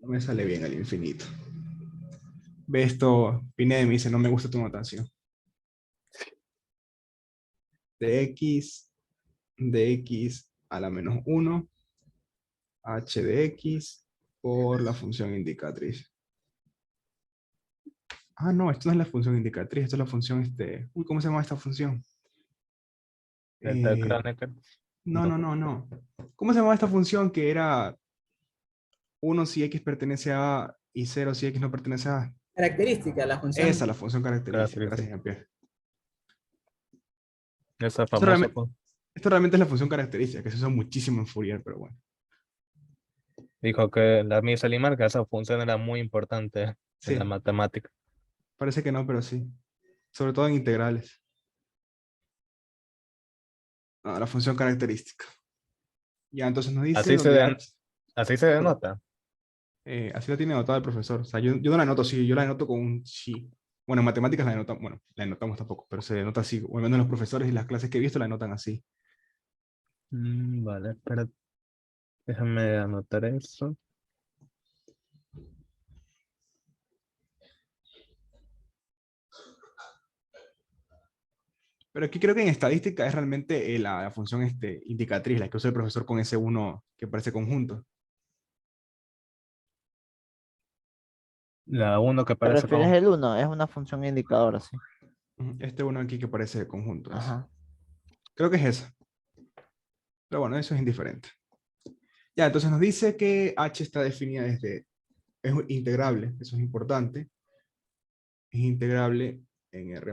No me sale bien el infinito. Ve esto, Pineda me dice, no me gusta tu notación. De x a la menos 1, h de x por la función indicatriz. Ah, no, esto no es la función indicatriz, esto es la función, uy, ¿cómo se llama esta función? Delta de Eh, Kronecker. no, No. no, no, no. ¿Cómo se llama esta función que era 1 si x pertenece a A y 0 si x no pertenece a A? Característica, la Esa función. es la función característica. Gracias, Característica. Jean-Pierre. Esa Esto famosa. realmente, esto realmente es la función característica, que se usa muchísimo en Fourier, pero bueno. Dijo que la misa Limar, que esa función era muy importante en la Sí, matemática. parece que no, pero sí. Sobre todo en integrales. Ah, la función característica. Ya, entonces nos dice Así se, donde den- h, así se perdón, denota. así lo tiene anotado el profesor. O sea, yo no la anoto así, yo la anoto con un sí. Bueno, en matemáticas la anotamos, bueno, la anotamos tampoco, pero se nota así. O al menos los profesores y las clases que he visto la anotan así. Vale, espera, déjame anotar eso. Pero aquí creo que en estadística es realmente la función indicatriz, la que usa el profesor con ese uno que parece conjunto. La uno que ¿Te parece refieres como. al uno? Es una función indicadora, sí. Este uno aquí que parece conjunto es. Ajá. Creo que es esa. Pero bueno, eso es indiferente. Ya, entonces nos dice que h está definida es integrable, eso es importante. Es integrable en R+.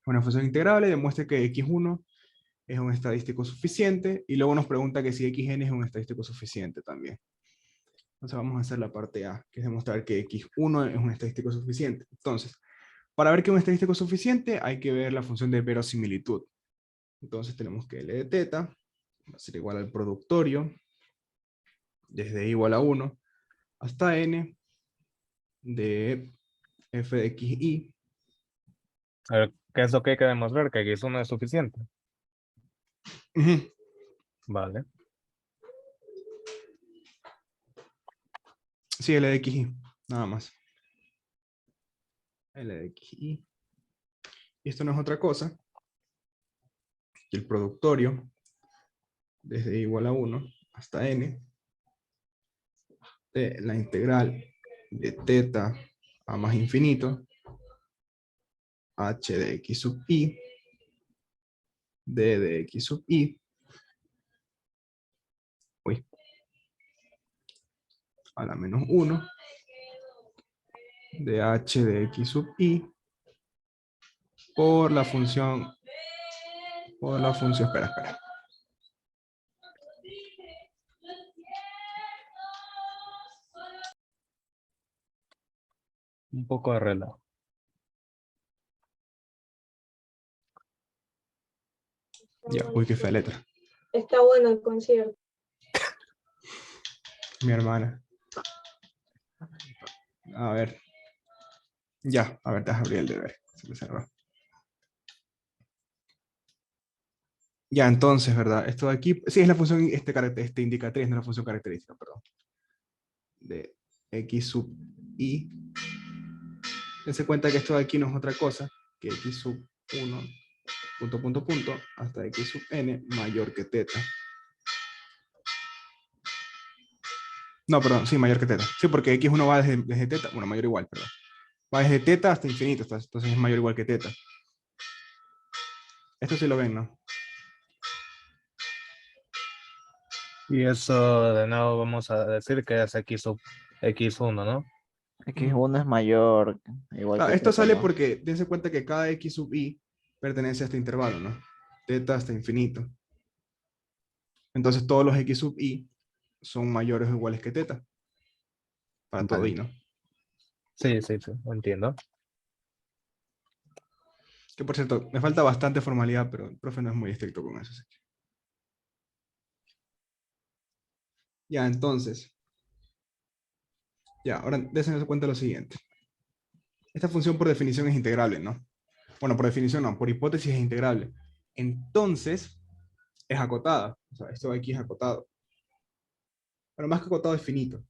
Una función integrable demuestra que x1 es un estadístico suficiente y luego nos pregunta que si xn es un estadístico suficiente también. Entonces vamos a hacer la parte A, que es demostrar que x1 es un estadístico suficiente. Entonces, para ver que es un estadístico suficiente hay que ver la función de verosimilitud. Entonces tenemos que L de teta va a ser igual al productorio desde i igual a 1 hasta n de f de xi. A ver, ¿qué es lo que hay que demostrar? Que X uno es suficiente. Ujú. Vale. Sí, L de xi, nada más. L de xi. Y esto no es otra cosa que el productorio desde i igual a 1 hasta n de la integral de teta a más infinito h de x sub i d de x sub i uy, a la menos 1 de h de x sub i por la función, espera. Un poco de relajo. Ya, uy, qué fea letra. Está bueno el concierto. Mi hermana. A ver. Ya, a ver, déjame abrir el deber. Se me cerró. Ya, entonces, ¿verdad? Esto de aquí, sí, es la función indicatriz, no es la función característica, perdón. De x sub i. Dense cuenta que esto de aquí no es otra cosa que x sub 1, punto, hasta x sub n mayor que teta. No, perdón, sí, mayor que teta. Sí, porque x1 va desde teta, bueno, mayor o igual, perdón. Va desde teta hasta infinito, entonces es mayor o igual que teta. Esto sí lo ven, ¿no? Y eso de nuevo vamos a decir que es X sub X1, ¿no? X1 es mayor, igual Claro, que esto teta, sale ¿no? porque dense cuenta que cada x sub i pertenece a este intervalo, ¿no? Teta hasta infinito. Entonces todos los x sub i son mayores o iguales que teta. Para todo Vale. i, ¿no? Sí, sí, sí, entiendo. Que por cierto, me falta bastante formalidad, pero el profe no es muy estricto con eso. Así que. Ya, entonces. Ya, ahora dense cuenta de lo siguiente. Esta función por definición es integrable, ¿no? Bueno, por definición no, por hipótesis es integrable. Entonces, es acotada. O sea, esto de aquí es acotado. Pero más que acotado es finito.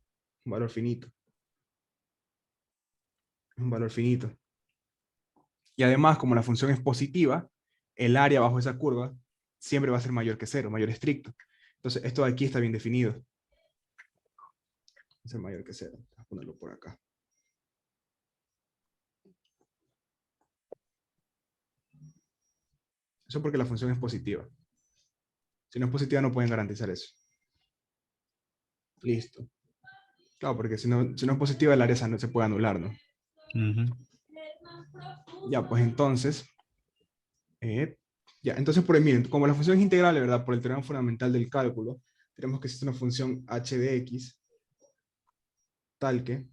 Un valor finito. Es un valor finito. Y además, como la función es positiva, el área bajo esa curva siempre va a ser mayor que cero, mayor estricto. Entonces, esto de aquí está bien definido. Va a ser mayor que cero. Voy a ponerlo por acá. Eso porque la función es positiva. Si no es positiva, no pueden garantizar eso. Listo. Claro, porque si no es positiva, el área no se puede anular, ¿no? Ujú. Ya, pues entonces, entonces miren, como la función es integrable, ¿verdad? Por el teorema fundamental del cálculo, tenemos que existe una función h de x, tal que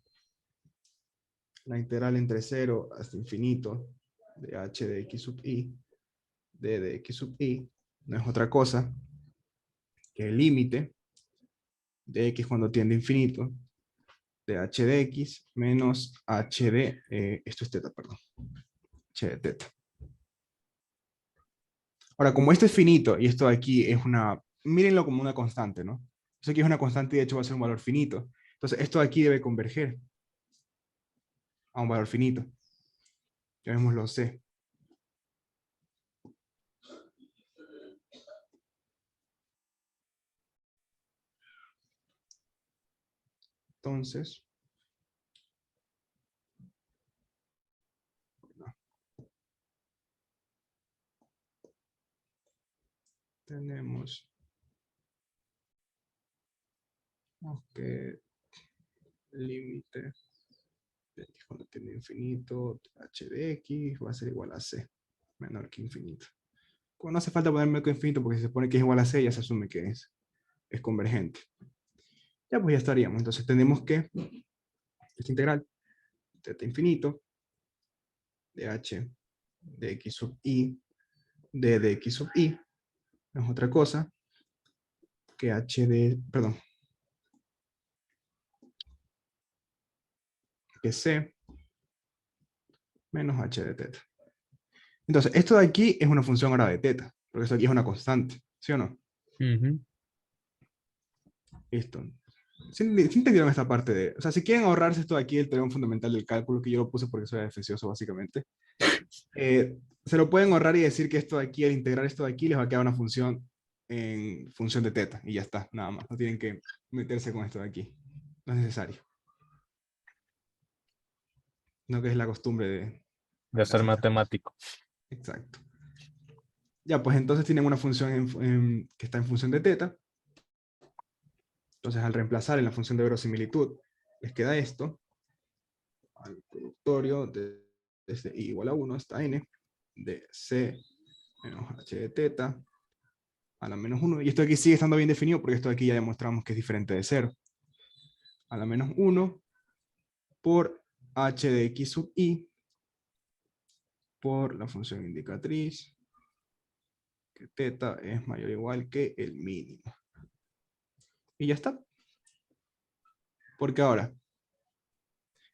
la integral entre 0 hasta infinito de h de x sub i, de x sub i, no es otra cosa que el límite de x cuando tiende a infinito, de h de x menos h de, esto es teta, perdón, h de teta. Ahora, como esto es finito y esto de aquí es mírenlo como una constante, ¿no? Esto aquí es una constante y de hecho va a ser un valor finito. Entonces, esto de aquí debe converger a un valor finito. Llamémoslo C. Entonces, tenemos que límite de x cuando tiende a infinito, h de x va a ser igual a c, menor que infinito. Bueno, no hace falta poner menor que infinito porque si se pone que es igual a c ya se asume que es convergente. Ya pues ya estaríamos. Entonces tenemos que esta integral teta infinito de h de x sub i de x sub i no es otra cosa que h de, perdón, que c menos h de teta. Entonces, esto de aquí es una función ahora de teta, porque esto aquí es una constante, ¿sí o no? Ujú. Listo. ¿Sí entendieron esta parte de, o sea, si quieren ahorrarse esto de aquí, el teorema fundamental del cálculo, que yo lo puse porque soy defesioso básicamente, se lo pueden ahorrar y decir que esto de aquí, al integrar esto de aquí, les va a quedar una función en función de teta, y ya está, nada más, no tienen que meterse con esto de aquí, no es necesario. No que es la costumbre De ser hacer. matemático. Exacto. Ya, pues entonces tienen una función que está en función de teta. Entonces al reemplazar en la función de verosimilitud, les queda esto, al productorio desde i igual a 1 hasta n, de c menos h de teta a la menos 1. Y esto aquí sigue estando bien definido porque esto aquí ya demostramos que es diferente de 0. A la menos 1 por h de x sub i por la función indicatriz que teta es mayor o igual que el mínimo. Y ya está. Porque ahora,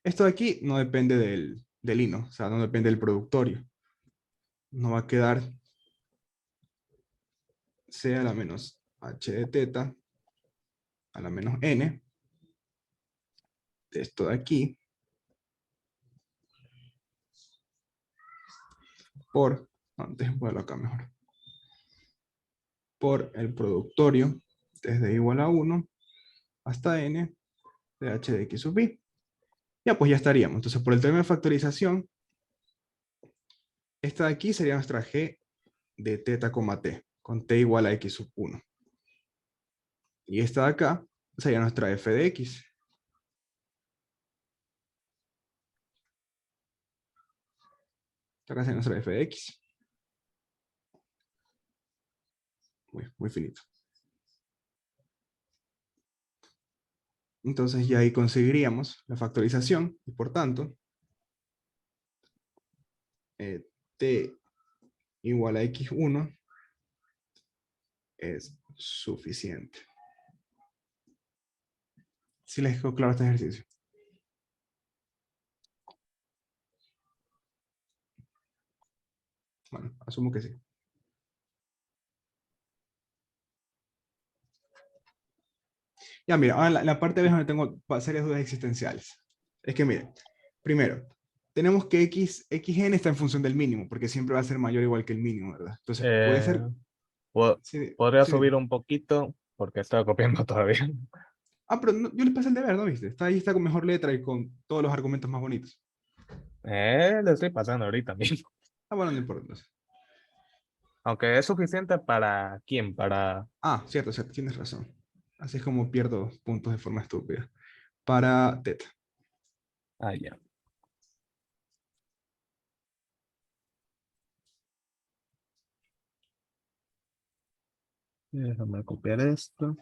esto de aquí no depende del I, ¿no? O sea, no depende del productorio. Nos va a quedar C a la menos h de teta a la menos n de esto de aquí por, antes voy a acá mejor, por el productorio desde igual a 1 hasta n de h de x sub i. Ya, pues ya estaríamos. Entonces, por el teorema de factorización, esta de aquí sería nuestra g de teta, t, con t igual a x sub 1. Y esta de acá sería nuestra f de x. Esta acá sería nuestra f de x. Muy finito. Entonces ya ahí conseguiríamos la factorización y por tanto t igual a x1 es suficiente. ¿Sí les quedó claro este ejercicio? Bueno, asumo que sí. Ya, mira, ahora la parte B es donde tengo serias dudas existenciales. Es que, mire, primero, tenemos que xn está en función del mínimo, porque siempre va a ser mayor o igual que el mínimo, ¿verdad? Entonces, puede Eh, ser... po- Sí, podría sí, subir un poquito porque estaba copiando todavía. ah, pero yo les pasé el deber, ¿no viste? Está ahí, está con mejor letra y con todos los argumentos más bonitos. Le estoy pasando ahorita mismo. Ah, bueno, no importa entonces. Aunque es suficiente para quién, para... Ah, cierto, cierto, tienes razón. Así es como pierdo puntos de forma estúpida. Para teta. Ah, ya. Déjame copiar esto.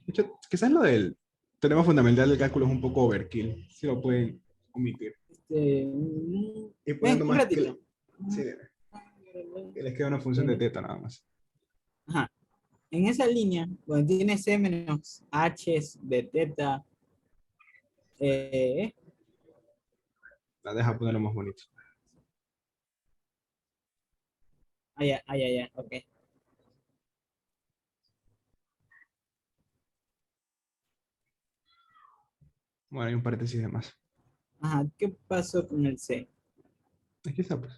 De hecho, quizás lo del teorema fundamental del cálculo es un poco overkill. Si lo pueden omitir. Y poniendo Ven, un más que... ratito. Sí, que les queda una función de teta nada más. Ajá. En esa línea, donde tiene C menos H de teta, eh, La deja ponerlo más bonito. ok. Bueno, hay un paréntesis de más. Ajá, ¿qué pasó con el C? Aquí está, pues.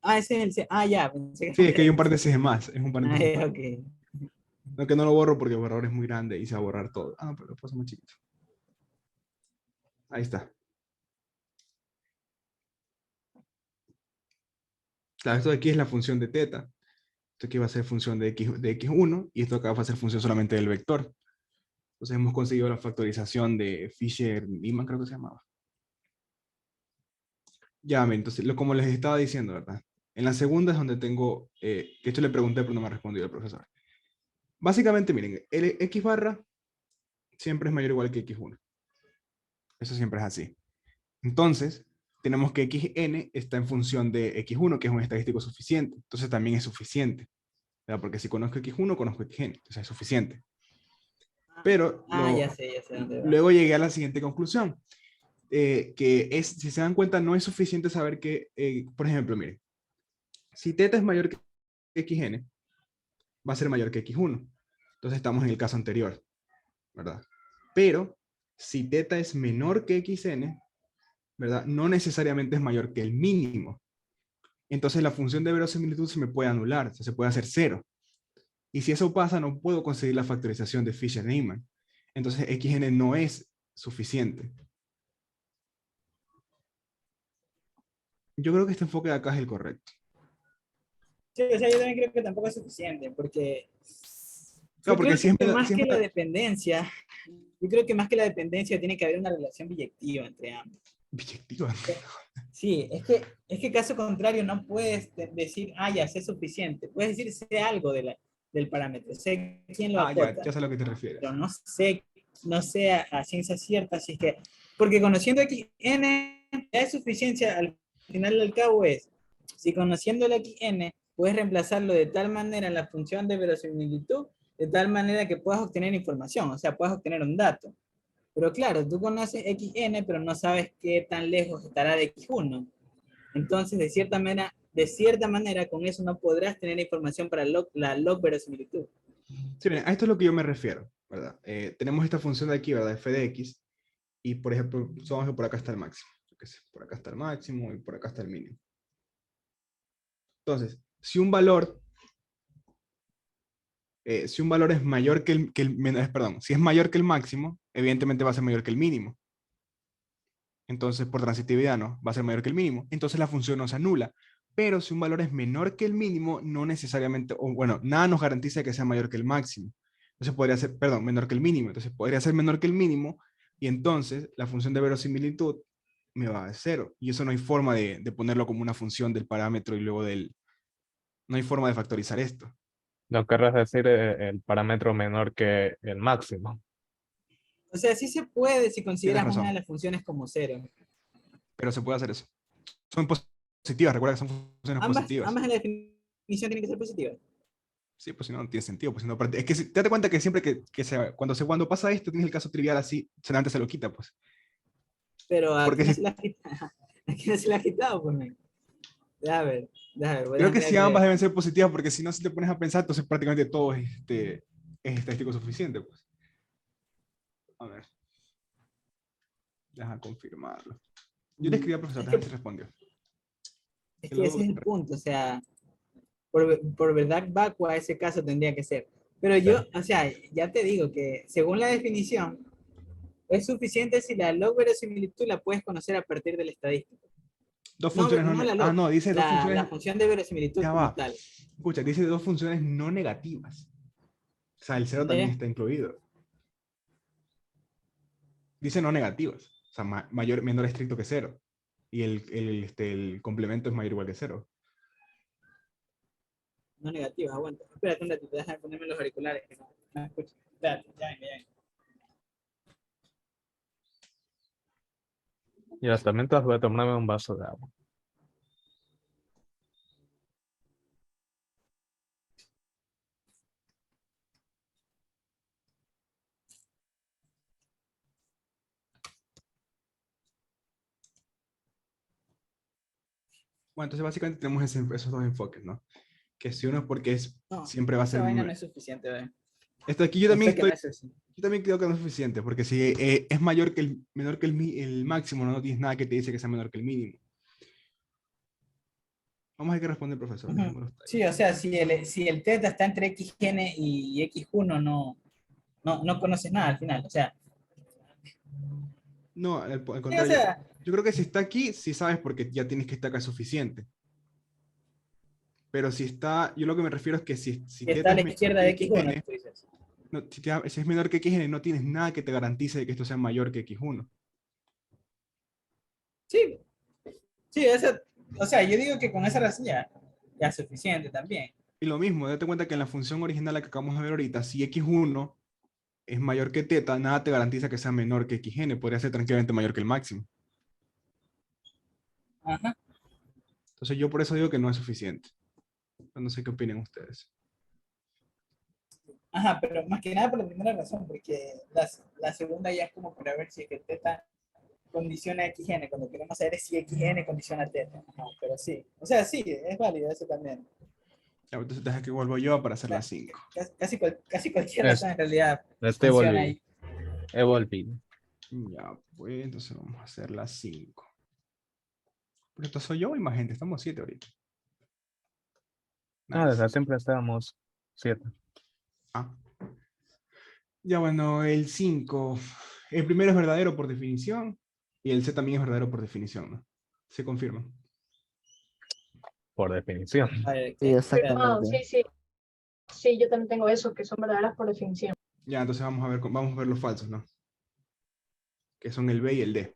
Ah, ese es el C. Ah, ya, pensé Sí, que es que hay un paréntesis de más. Es un Ah, paréntesis más. ok. No, que no lo borro porque el borrador es muy grande y se va a borrar todo. Ah, pero lo paso más chiquito. Ahí está. Claro, esto de aquí es la función de teta. Esto aquí va a ser función de x1 y esto acá va a ser función solamente del vector. Entonces hemos conseguido la factorización de Fisher-Neyman, creo que se llamaba. Ya, entonces, como les estaba diciendo, ¿verdad? En la segunda es donde tengo, de hecho le pregunté pero no me ha respondido el profesor. Básicamente, miren, el x barra siempre es mayor o igual que x1. Eso siempre es así. Entonces, tenemos que xn está en función de x1, que es un estadístico suficiente. Entonces también es suficiente. ¿Verdad? Porque si conozco x1, conozco xn. Entonces es suficiente. Pero Ah, ya sé dónde va. luego llegué a la siguiente conclusión. Que es, si se dan cuenta, no es suficiente saber que, por ejemplo, miren, si teta es mayor que xn, va a ser mayor que x1. Entonces estamos en el caso anterior, ¿verdad? Pero si teta es menor que xn, ¿verdad? No necesariamente es mayor que el mínimo. Entonces la función de verosimilitud se me puede anular, o sea, se puede hacer cero. Y si eso pasa, no puedo conseguir la factorización de Fisher-Neyman. Entonces xn no es suficiente. Yo creo que este enfoque de acá es el correcto. Sí, o sea, yo también creo que tampoco es suficiente, porque Claro, yo porque creo que siempre, más que la siempre... dependencia, yo creo que más que la dependencia tiene que haber una relación biyectiva entre ambos. Biyectiva. Sí, es que caso contrario no puedes decir, ah, ya sé suficiente. Puedes decir, sé algo del parámetro, sé quién lo Ah, ya, acota, ya sé a lo que te refieres. pero no sé a ciencia cierta, así que, porque conociendo xn, ya es suficiencia al final del cabo es, si conociendo el xn, puedes reemplazarlo de tal manera en la función de verosimilitud, de tal manera que puedas obtener información, o sea, puedas obtener un dato. Pero claro, tú conoces xn, pero no sabes qué tan lejos estará de x1. Entonces, de cierta manera, con eso no podrás tener información para la log verosimilitud. Sí, miren, a esto es lo que yo me refiero, ¿verdad? Tenemos esta función de aquí, ¿verdad? F de x, y por ejemplo, supongamos que por acá está el máximo. Yo qué sé, por acá está el máximo y por acá está el mínimo. Entonces, si un valor es mayor perdón, si es mayor que el máximo, evidentemente va a ser mayor que el mínimo. Entonces, por transitividad, ¿no? Va a ser mayor que el mínimo. Entonces la función no se anula. Pero si un valor es menor que el mínimo, no necesariamente, o bueno, nada nos garantiza que sea mayor que el máximo. Entonces podría ser, perdón, menor que el mínimo. Entonces podría ser menor que el mínimo y entonces la función de verosimilitud me va a dar cero. Y eso no hay forma de ponerlo como una función del parámetro y luego del... No hay forma de factorizar esto. No querrás decir el parámetro menor que el máximo. O sea, sí se puede si Tienes consideras una de razón, las funciones como cero. pero se puede hacer eso. Son positivas, recuerda que son funciones Ambas, positivas. ambas en la definición tienen que ser positivas. Sí, pues si no, no tiene sentido. Pues, si no, es que date cuenta que siempre cuando pasa esto, tienes el caso trivial así, antes se lo quita, pues. Pero aquí Porque no se si, la ha quitado. Aquí no se la ha quitado, pues. Déjame ver, voy a Creo que mirar sí, que- ambas deben ser positivas, porque si no, si te pones a pensar, entonces prácticamente todo es estadístico suficiente, pues. A ver, deja confirmarlo. Yo le escribí al profesor, Es déjame ver que, si respondió. es Que que ese luego- es el punto, o sea, por verdad vacua ese caso tendría que ser. Pero yo, o sea, ya te digo que según la definición, es suficiente si la log verosimilitud la puedes conocer a partir del estadístico. dos No, funciones no... no la Ah, log, no, dice dos la funciones... función de verosimilitud Ya como va. tal. Escucha, dice dos funciones no negativas. O sea, el cero también ¿De? está incluido. Dice no negativas. O sea, mayor, menor estricto que cero. Y el complemento es mayor o igual que cero. No negativas, aguanta. Espérate un ratito, déjame ponerme los auriculares. Que no me escucho. Espérate, ya vengo, ya vengo. Y hasta mientras voy a tomarme un vaso de agua. Bueno, entonces básicamente tenemos esos dos enfoques, ¿no? Que si uno es porque No, siempre va a esa ser... vaina no es suficiente, ¿ve? Esto aquí yo también Enfoque estoy... no es suficiente. Yo también creo que no es suficiente, porque si es mayor que menor que el máximo, no tienes nada que te dice que sea menor que el mínimo. Vamos a ver qué responde el profesor. Ujú. Dejémoslo hasta ahí. Sí, o sea, si el teta está entre xn y x1, no conoces nada al final. O sea, No, al sí, o contrario. sea, Yo creo que si está aquí, sí sabes porque ya tienes que estar acá es suficiente. Pero si está, yo lo que me refiero es que si si está teta a es la menor izquierda que de x1, xn, tú dices. no, si es menor que xn, no tienes nada que te garantice de que esto sea mayor que x1. Sí, sí, o sea, yo digo que con esa razón ya es suficiente también. Y lo mismo, date cuenta que en la función original la que acabamos de ver ahorita, si x1 es mayor que teta, nada te garantiza que sea menor que xn, podría ser tranquilamente mayor que el máximo. Ajá. Entonces yo por eso digo que no es suficiente. No sé qué opinen ustedes. Ajá, pero más que nada por la primera razón, porque la segunda ya es como para ver si es que teta condiciona xn, cuando queremos saber si xn condiciona teta. Ajá, pero sí, o sea, sí, es válido eso también. Ya, entonces deja que vuelvo yo para hacer Ca- las 5. casi cualquier Es, razón en realidad este funciona volví. ahí. He volvido. Ya, pues entonces vamos a hacer las 5. Pero esto soy yo y más gente, estamos 7 ahorita. No, Nice. desde siempre estábamos 7. Ah. Ya bueno, el 5. El primero es verdadero por definición y el C también es verdadero por definición, ¿no? Se confirma. Por definición. A ver, Sí, ¿qué? Ah, exactamente. sí, sí. Sí, yo también tengo eso, que son verdaderas por definición. Ya, entonces vamos a ver los falsos, ¿no? Que son el B y el D.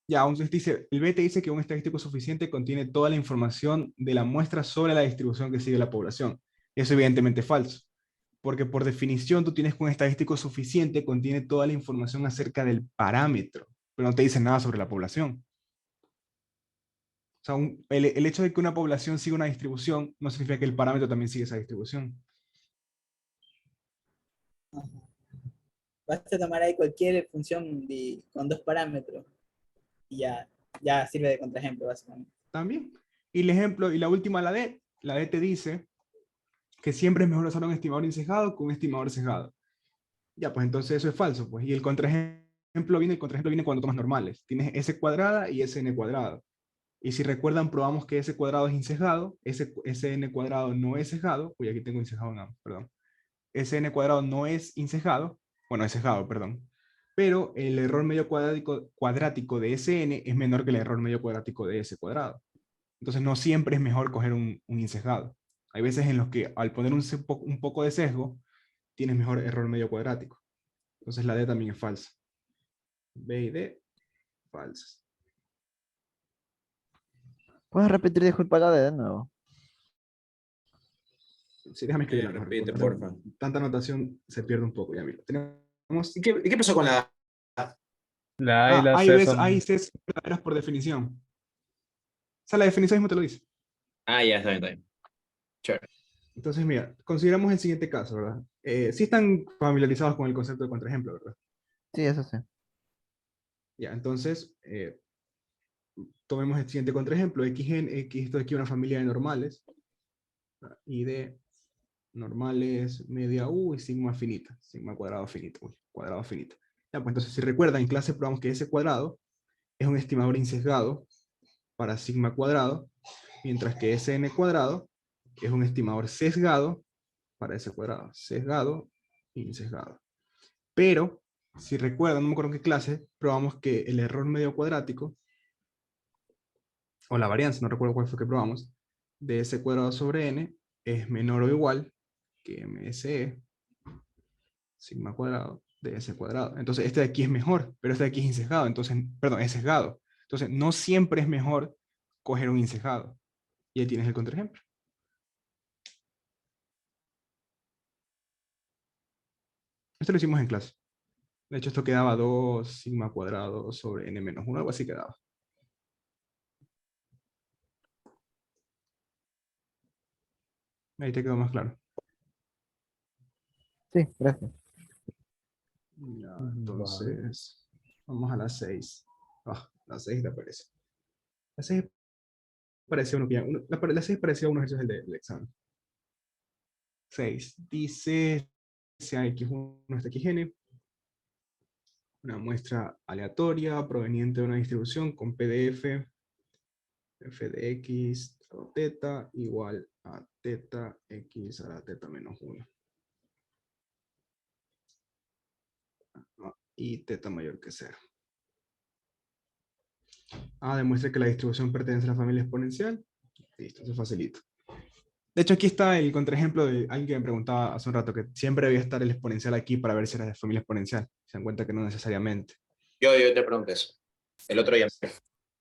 Ya, entonces dice, el B te dice que un estadístico suficiente contiene toda la información de la muestra sobre la distribución que sigue la población. Eso evidentemente es falso, porque por definición tú tienes que un estadístico suficiente contiene toda la información acerca del parámetro, pero no te dice nada sobre la población. O sea, el hecho de que una población siga una distribución no significa que el parámetro también sigue esa distribución. Basta tomar ahí cualquier función con dos parámetros y ya sirve de contraejemplo, básicamente. También. Y el ejemplo, y la última, la D te dice que siempre es mejor usar un estimador incejado que un estimador sesgado. Ya, pues entonces eso es falso, pues. Y el contraejemplo viene cuando tomas normales. Tienes S cuadrada y SN cuadrado. Y si recuerdan, probamos que S cuadrado es insejado, SN cuadrado no es sesgado, uy, aquí tengo insejado, no, perdón. SN cuadrado no es insejado, bueno, es sesgado, perdón. Pero el error medio cuadrático de SN es menor que el error medio cuadrático de S cuadrado. Entonces no siempre es mejor coger un insesgado. Hay veces en los que al poner un poco de sesgo, tienes mejor error medio cuadrático. Entonces la D también es falsa. B y D, falsas. ¿Puedes repetir, disculpa, la de nuevo? Sí, déjame escribirla mejor. Repite, Por porfa. tanta anotación se pierde un poco. Ya, mira. Tenemos... ¿Y qué pasó con la... La A y la A y C B, son... A y C son verdaderas por definición. O sea, la definición mismo te lo dice. Ah, ya, está bien, está bien. Chévere. Entonces, mira, consideramos el siguiente caso, ¿verdad? Sí están familiarizados con el concepto de contraejemplo, ¿verdad? Sí, eso sí. Ya, entonces, tomemos el siguiente contraejemplo. X, esto aquí es una familia de normales. Y de normales media U y sigma finita. Sigma cuadrado finito. Cuadrado finito. Ya, pues entonces si recuerdan, en clase probamos que ese cuadrado es un estimador insesgado para sigma cuadrado, mientras que Sn cuadrado es un estimador sesgado para ese cuadrado. Sesgado e insesgado. Pero, si recuerdan, no me acuerdo en qué clase, probamos que el error medio cuadrático, o la varianza, no recuerdo cuál fue que probamos, de S cuadrado sobre n es menor o igual que MSE, sigma cuadrado, de S cuadrado. Entonces, este de aquí es mejor, pero este de aquí es insesgado, entonces, perdón, es sesgado. Entonces, no siempre es mejor coger un insesgado. Y ahí tienes el contraejemplo. Esto lo hicimos en clase. De hecho, esto quedaba 2 sigma cuadrado sobre n menos 1, algo así quedaba. Ahí te quedó más claro. Sí, gracias. Ya, entonces, vamos a las 6. Ah, la 6 te aparece. La 6 parecía la 6 parecía unos ejercicios del examen. 6. Dice, sea X1 hasta XN, una muestra aleatoria proveniente de una distribución con PDF, f de X o teta igual a teta X a la teta menos 1. Y teta mayor que 0. Demuestra que la distribución pertenece a la familia exponencial. Listo, eso es facilito. De hecho, aquí está el contraejemplo de alguien que me preguntaba hace un rato que siempre debía estar el exponencial aquí para ver si era de familia exponencial. Se dan cuenta que no necesariamente. Yo te pregunté eso. El otro ya.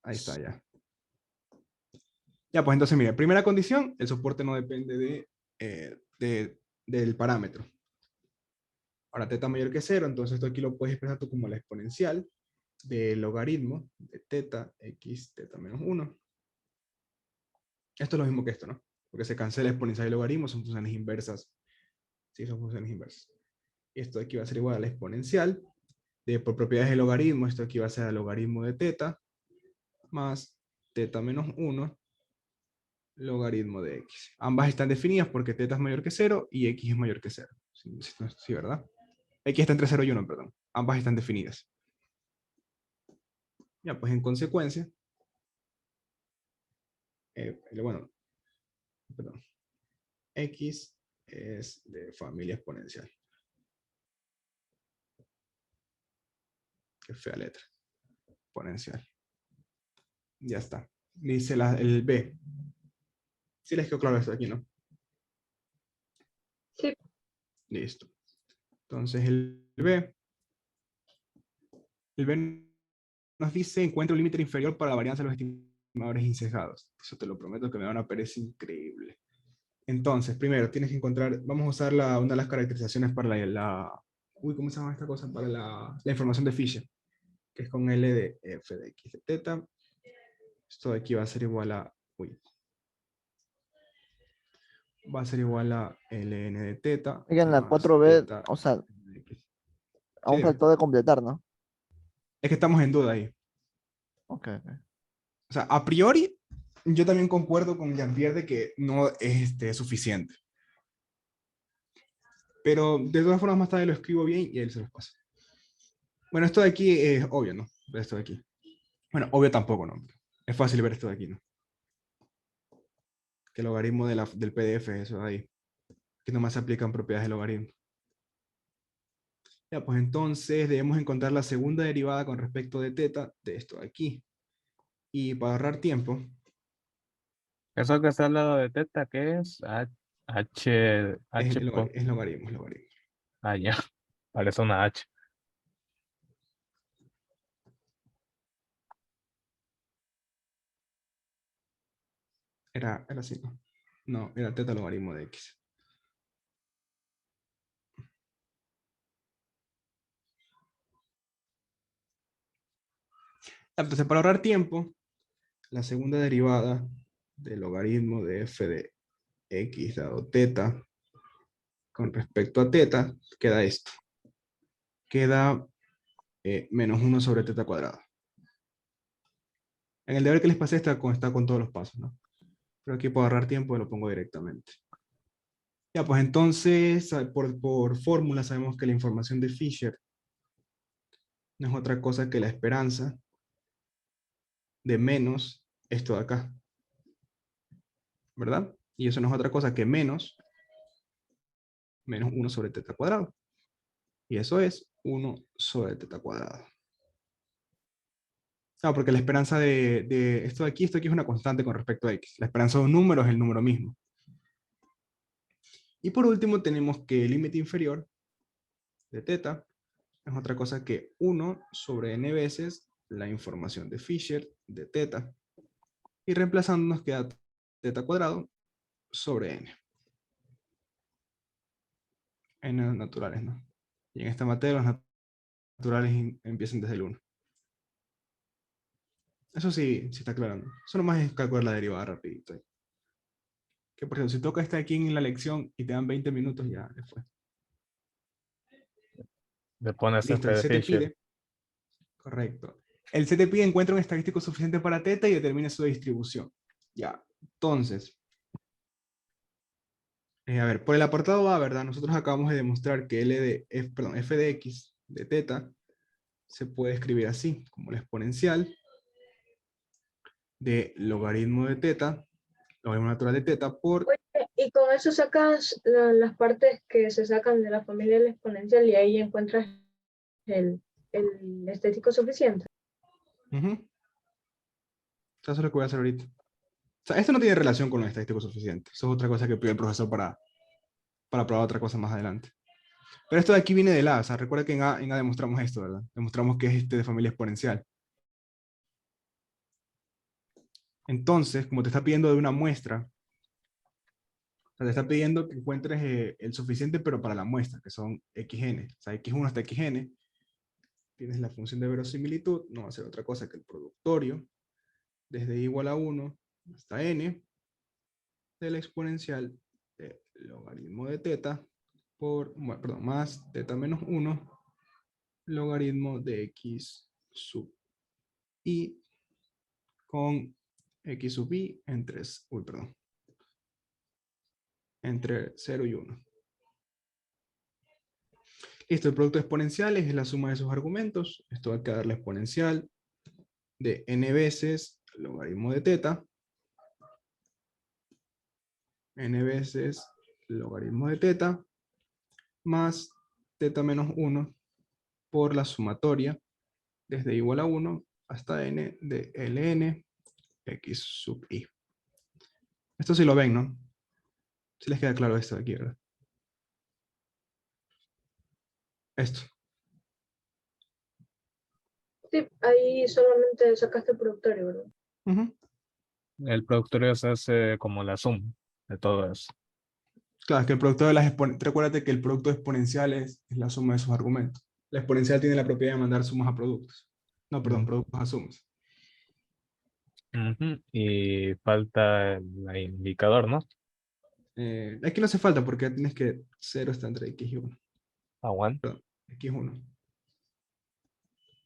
Ahí está, ya. Ya, pues entonces, mire, primera condición, el soporte no depende del parámetro. Ahora, teta mayor que 0, entonces esto aquí lo puedes expresar tú como la exponencial del logaritmo de teta x teta menos 1. Esto es lo mismo que esto, ¿no? Porque se cancela exponencial y logaritmo, son funciones inversas. Sí, son funciones inversas. Esto aquí va a ser igual a la exponencial por propiedades del logaritmo. Esto aquí va a ser el logaritmo de teta más teta menos 1 logaritmo de x. Ambas están definidas porque teta es mayor que 0 y x es mayor que 0. Sí, ¿verdad? X está entre 0 y 1, perdón. Ambas están definidas. Ya, pues en consecuencia, bueno, perdón, x es de familia exponencial. Qué fea letra. Exponencial. Ya está. Dice el B. Sí les quedó claro esto aquí, ¿no? Sí. Listo. Entonces el B nos dice encuentra un límite inferior para la varianza de los estimadores insesgados. Eso te lo prometo que me van a parecer increíble. Entonces, primero tienes que encontrar, vamos a usar una de las caracterizaciones para ¿cómo se llama esta cosa? Para la información de Fisher, que es con L de f de x de teta. Esto de aquí va a ser igual a, va a ser igual a ln de teta. Oigan, la más 4B, teta o sea, de x. Sí, aún dime. faltó de completar, ¿no? Es que estamos en duda ahí. Ok, ok. O sea, a priori, yo también concuerdo con Jean-Pierre de que no es suficiente. Pero de todas formas, más tarde lo escribo bien y él se los pasa. Bueno, esto de aquí es obvio, ¿no? Esto de aquí. Bueno, obvio tampoco, ¿no? Es fácil ver esto de aquí, ¿no? Que el logaritmo del PDF es eso de ahí. Que nomás se aplican propiedades del logaritmo. Ya, pues entonces debemos encontrar la segunda derivada con respecto de teta de esto de aquí. Y para ahorrar tiempo, Eso que está al lado de teta, ¿qué es? H, es, H, es logaritmo, es logaritmo. Ah, ya. Parece una H. Era así, ¿no? No, era teta logaritmo de x. Entonces, para ahorrar tiempo, la segunda derivada del logaritmo de f de x dado teta con respecto a teta, queda esto. Queda menos 1 sobre teta cuadrada. En el deber que les pasé está con todos los pasos, ¿no? Pero aquí para ahorrar tiempo lo pongo directamente. Ya, pues entonces, por fórmula sabemos que la información de Fisher no es otra cosa que la esperanza de menos esto de acá. ¿Verdad? Y eso no es otra cosa que menos 1 sobre teta cuadrado. Y eso es 1 sobre teta cuadrado. Ah, porque la esperanza de esto de aquí es una constante con respecto a x. La esperanza de un número es el número mismo. Y por último tenemos que el límite inferior de teta es otra cosa que 1 sobre n veces la información de Fisher de teta. Y reemplazando nos queda teta cuadrado sobre n. N naturales, ¿no? Y en esta materia los naturales empiezan desde el 1. Eso sí, sí está claro, ¿no? Eso nomás es calcular la derivada rapidito. Que por cierto, si toca estar aquí en la lección y te dan 20 minutos, ya después. Le pones Listo, F el de C te Fisher. pide. Correcto. El C te pide encuentra un estadístico suficiente para teta y determine su distribución. Ya, entonces. A ver, por el apartado A, ¿verdad? Nosotros acabamos de demostrar que f de x de teta se puede escribir así, como la exponencial de logaritmo de teta, logaritmo natural de teta por... Oye, y con eso sacas las partes que se sacan de la familia del exponencial y ahí encuentras el estético suficiente. Ujú. Eso es lo que voy a hacer ahorita. O sea, esto no tiene relación con lo estadístico suficiente. Eso es otra cosa que pide el profesor para probar otra cosa más adelante. Pero esto de aquí viene del A. O sea, recuerda que en A demostramos esto, ¿verdad? Demostramos que es de familia exponencial. Entonces, como te está pidiendo de una muestra, o sea, te está pidiendo que encuentres el suficiente, pero para la muestra, que son xn. O sea, x1 hasta xn. Tienes la función de verosimilitud, no va a ser otra cosa que el productorio, desde igual a 1 hasta n, de la exponencial de logaritmo de teta por, bueno, perdón, más teta menos 1, logaritmo de x sub i con x sub i entre, entre 0 y 1. Listo, el producto exponencial es la suma de sus argumentos. Esto va a quedar la exponencial de n veces logaritmo de teta, n veces logaritmo de teta, más teta menos 1 por la sumatoria desde igual a 1 hasta n de ln x sub i. Esto sí lo ven, ¿no? Si les queda claro esto de aquí, ¿verdad? Esto. Sí, ahí solamente sacaste el productorio, ¿verdad? Ujú. El productorio se hace como la suma de todo eso. Claro, es que el producto de las exponenciales, recuérdate que el producto exponencial es la suma de sus argumentos. La exponencial tiene la propiedad de mandar sumas a productos. No, perdón, productos a sumas. Ujú. Y falta el indicador, ¿no? Aquí no hace falta porque tienes que 0 está entre x y 1. Aguanta. Perdón, x 1. O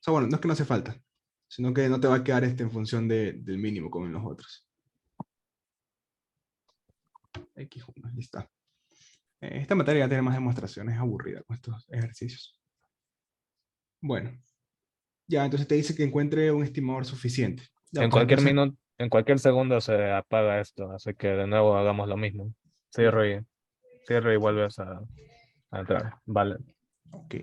sea, bueno, no es que no hace falta, sino que no te va a quedar en función del mínimo como en los otros. x1, listo. Esta materia ya tiene más demostraciones, es aburrida con estos ejercicios. Bueno, ya, entonces te dice que encuentre un estimador suficiente. Ya, En pues cualquier entonces, minuto, en cualquier segundo se apaga esto, así que de nuevo hagamos lo mismo. Cierre y vuelves a entrar. Vale. ok.